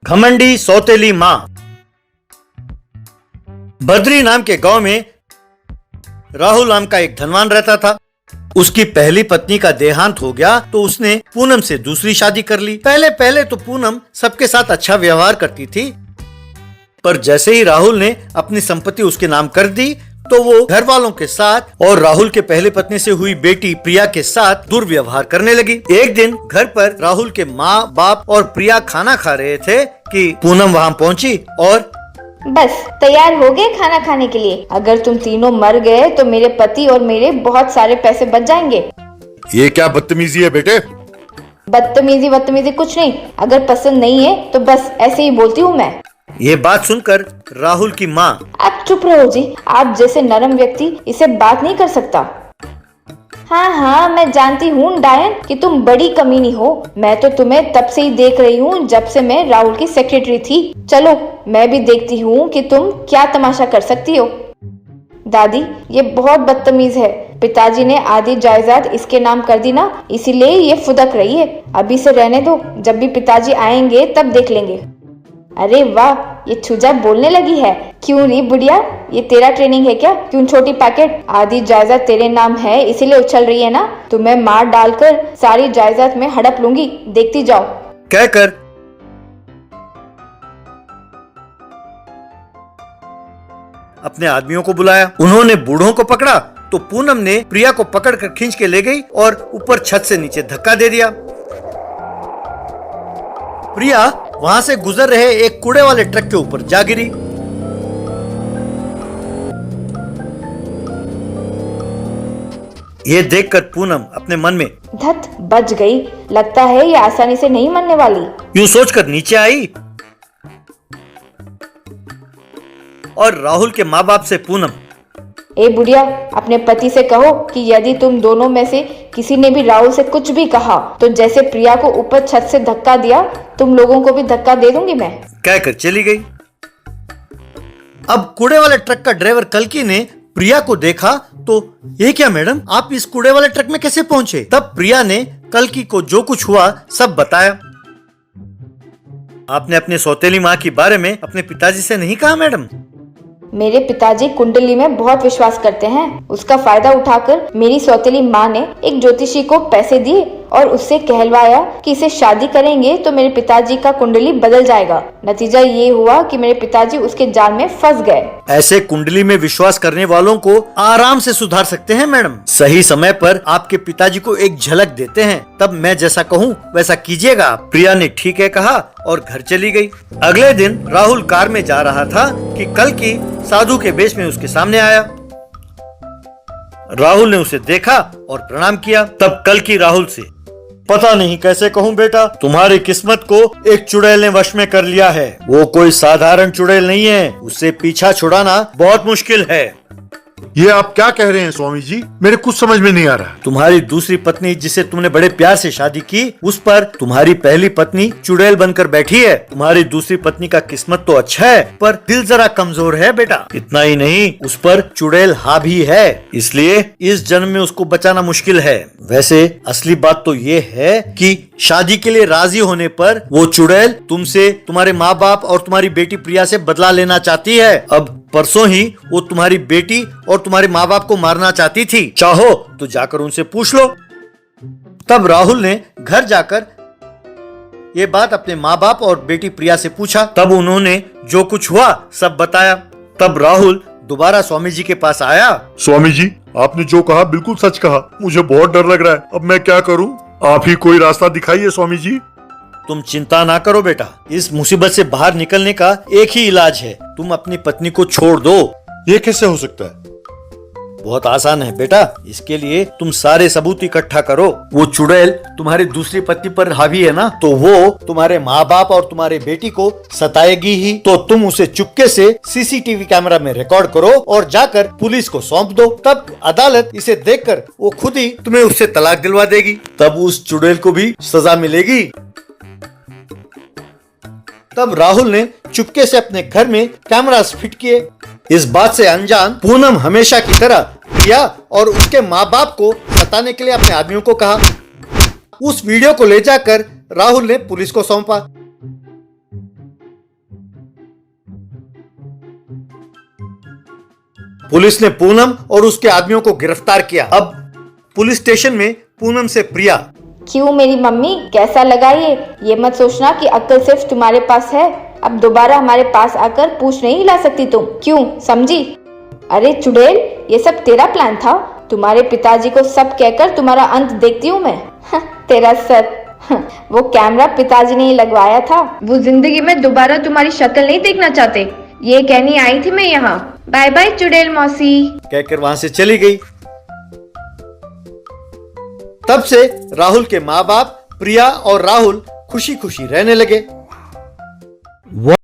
घमंडी सौतेली माँ। बद्री नाम के गांव में राहुल नाम का एक धनवान रहता था। उसकी पहली पत्नी का देहांत हो गया तो उसने पूनम से दूसरी शादी कर ली। पहले पहले तो पूनम सबके साथ अच्छा व्यवहार करती थी, पर जैसे ही राहुल ने अपनी संपत्ति उसके नाम कर दी तो वो घर वालों के साथ और राहुल के पहली पत्नी से हुई बेटी प्रिया के साथ दुर्व्यवहार करने लगी। एक दिन घर पर राहुल के माँ बाप और प्रिया खाना खा रहे थे कि पूनम वहाँ पहुँची और बस तैयार हो गए खाना खाने के लिए। अगर तुम तीनों मर गए तो मेरे पति और मेरे बहुत सारे पैसे बच जाएंगे। ये क्या बदतमीजी है बेटे? बदतमीजी कुछ नहीं, अगर पसंद नहीं है तो बस ऐसे ही बोलती हूँ मैं। ये बात सुनकर राहुल की माँ, आप चुप रहो जी, आप जैसे नरम व्यक्ति इसे बात नहीं कर सकता। हाँ मैं जानती हूँ डायन कि तुम बड़ी कमीनी हो। मैं तो तुम्हें तब से ही देख रही हूँ जब से मैं राहुल की सेक्रेटरी थी। चलो मैं भी देखती हूँ कि तुम क्या तमाशा कर सकती हो। दादी ये बहुत बदतमीज है। पिताजी ने आधी जायदाद इसके नाम कर दी ना, इसीलिए ये फुदक रही है। अभी से रहने दो, जब भी पिताजी आएंगे तब देख लेंगे। अरे वाह, ये छुजा बोलने लगी है। क्यों री बुढ़िया, ये तेरा ट्रेनिंग है क्या? क्यों छोटी पैकेट? आधी जायदाद तेरे नाम है इसीलिए उछल रही है ना? तुम्हें मार डालकर सारी जायदाद में हड़प लूंगी, देखती जाओ। कहकर अपने आदमियों को बुलाया। उन्होंने बूढ़ों को पकड़ा तो पूनम ने प्रिया को पकड़कर खींच के ले गई और ऊपर छत से नीचे धक्का दे दिया। प्रिया वहां से गुजर रहे एक कूड़े वाले ट्रक के ऊपर जा गिरी। ये देखकर पूनम अपने मन में, धत बच गई, लगता है ये आसानी से नहीं मरने वाली। यूं सोचकर नीचे आई और राहुल के माँ बाप से पूनम, ए बुढ़िया, अपने पति से कहो कि यदि तुम दोनों में से किसी ने भी राहुल से कुछ भी कहा तो जैसे प्रिया को ऊपर छत से धक्का दिया तुम लोगों को भी धक्का दे दूंगी मैं। कहकर चली गई। अब कूड़े वाले ट्रक का ड्राइवर कल्कि ने प्रिया को देखा तो, ये क्या मैडम, आप इस कूड़े वाले ट्रक में कैसे पहुंचे? तब प्रिया ने कल्कि को जो कुछ हुआ सब बताया। आपने अपने सौतेली माँ के बारे में अपने पिताजी से नहीं कहा मैडम? मेरे पिताजी कुंडली में बहुत विश्वास करते हैं। उसका फायदा उठाकर मेरी सौतेली माँ ने एक ज्योतिषी को पैसे दिए और उससे कहलवाया कि इसे शादी करेंगे तो मेरे पिताजी का कुंडली बदल जाएगा। नतीजा ये हुआ कि मेरे पिताजी उसके जाल में फंस गए। ऐसे कुंडली में विश्वास करने वालों को आराम से सुधार सकते हैं मैडम। सही समय पर आपके पिताजी को एक झलक देते हैं, तब मैं जैसा कहूँ वैसा कीजिएगा। प्रिया ने ठीक है कहा और घर चली गई। अगले दिन राहुल कार में जा रहा था कि कल्कि साधु के वेश में उसके सामने आया। राहुल ने उसे देखा और प्रणाम किया। तब कल्कि राहुल से, पता नहीं कैसे कहूँ बेटा, तुम्हारी किस्मत को एक चुड़ैल ने वश में कर लिया है। वो कोई साधारण चुड़ैल नहीं है, उससे पीछा छुड़ाना बहुत मुश्किल है। ये आप क्या कह रहे हैं स्वामी जी? मेरे कुछ समझ में नहीं आ रहा। तुम्हारी दूसरी पत्नी जिसे तुमने बड़े प्यार से शादी की, उस पर तुम्हारी पहली पत्नी चुड़ैल बनकर बैठी है। तुम्हारी दूसरी पत्नी का किस्मत तो अच्छा है पर दिल जरा कमजोर है बेटा। इतना ही नहीं, उस पर चुड़ैल हावी है, इसलिए इस जन्म में उसको बचाना मुश्किल है। वैसे असली बात तो ये है कि शादी के लिए राजी होने पर वो चुड़ैल तुमसे, तुम्हारे माँ बाप और तुम्हारी बेटी प्रिया से बदला लेना चाहती है। अब परसों ही वो तुम्हारी बेटी और तुम्हारे माँ बाप को मारना चाहती थी। चाहो तो जाकर उनसे पूछ लो। तब राहुल ने घर जाकर ये बात अपने माँ बाप और बेटी प्रिया से पूछा। तब उन्होंने जो कुछ हुआ सब बताया। तब राहुल दोबारा स्वामी जी के पास आया। स्वामी जी, आपने जो कहा बिल्कुल सच कहा। मुझे बहुत डर लग रहा है, अब मैं क्या करूं? आप ही कोई रास्ता दिखाइए स्वामी जी। तुम चिंता ना करो बेटा, इस मुसीबत से बाहर निकलने का एक ही इलाज है, तुम अपनी पत्नी को छोड़ दो। ये कैसे हो सकता है? बहुत आसान है बेटा, इसके लिए तुम सारे सबूत इकट्ठा करो। वो चुड़ैल तुम्हारी दूसरी पत्नी पर हावी है ना, तो वो तुम्हारे माँ बाप और तुम्हारे बेटी को सताएगी ही। तो तुम उसे चुपके से सीसीटीवी कैमरा में रिकॉर्ड करो और जाकर पुलिस को सौंप दो। तब अदालत इसे देखकर वो खुद ही तुम्हें उससे तलाक दिलवा देगी। तब उस चुड़ैल को भी सजा मिलेगी। तब राहुल ने चुपके से अपने घर में कैमरास फिट किए। इस बात से अनजान पूनम हमेशा की तरह प्रिया और उसके माँ बाप को सताने के लिए अपने आदमियों को कहा। उस वीडियो को ले जाकर राहुल ने पुलिस को सौंपा। पुलिस ने पूनम और उसके आदमियों को गिरफ्तार किया। अब पुलिस स्टेशन में पूनम से प्रिया, क्यों मेरी मम्मी, कैसा लगा ये मत सोचना कि अक्ल सिर्फ तुम्हारे पास है। अब दोबारा हमारे पास आकर पूछ नहीं हिला सकती तुम, क्यों, समझी? अरे चुड़ैल, ये सब तेरा प्लान था? तुम्हारे पिताजी को सब कहकर तुम्हारा अंत देखती हूँ मैं। तेरा सर, वो कैमरा पिताजी ने ही लगवाया था। वो जिंदगी में दोबारा तुम्हारी शक्ल नहीं देखना चाहते, ये कहनी आई थी मैं यहाँ। बाय बाय चुड़ैल मौसी, कहकर वहां से चली गई। तब से राहुल के माँ बाप प्रिया और राहुल खुशी खुशी रहने लगे।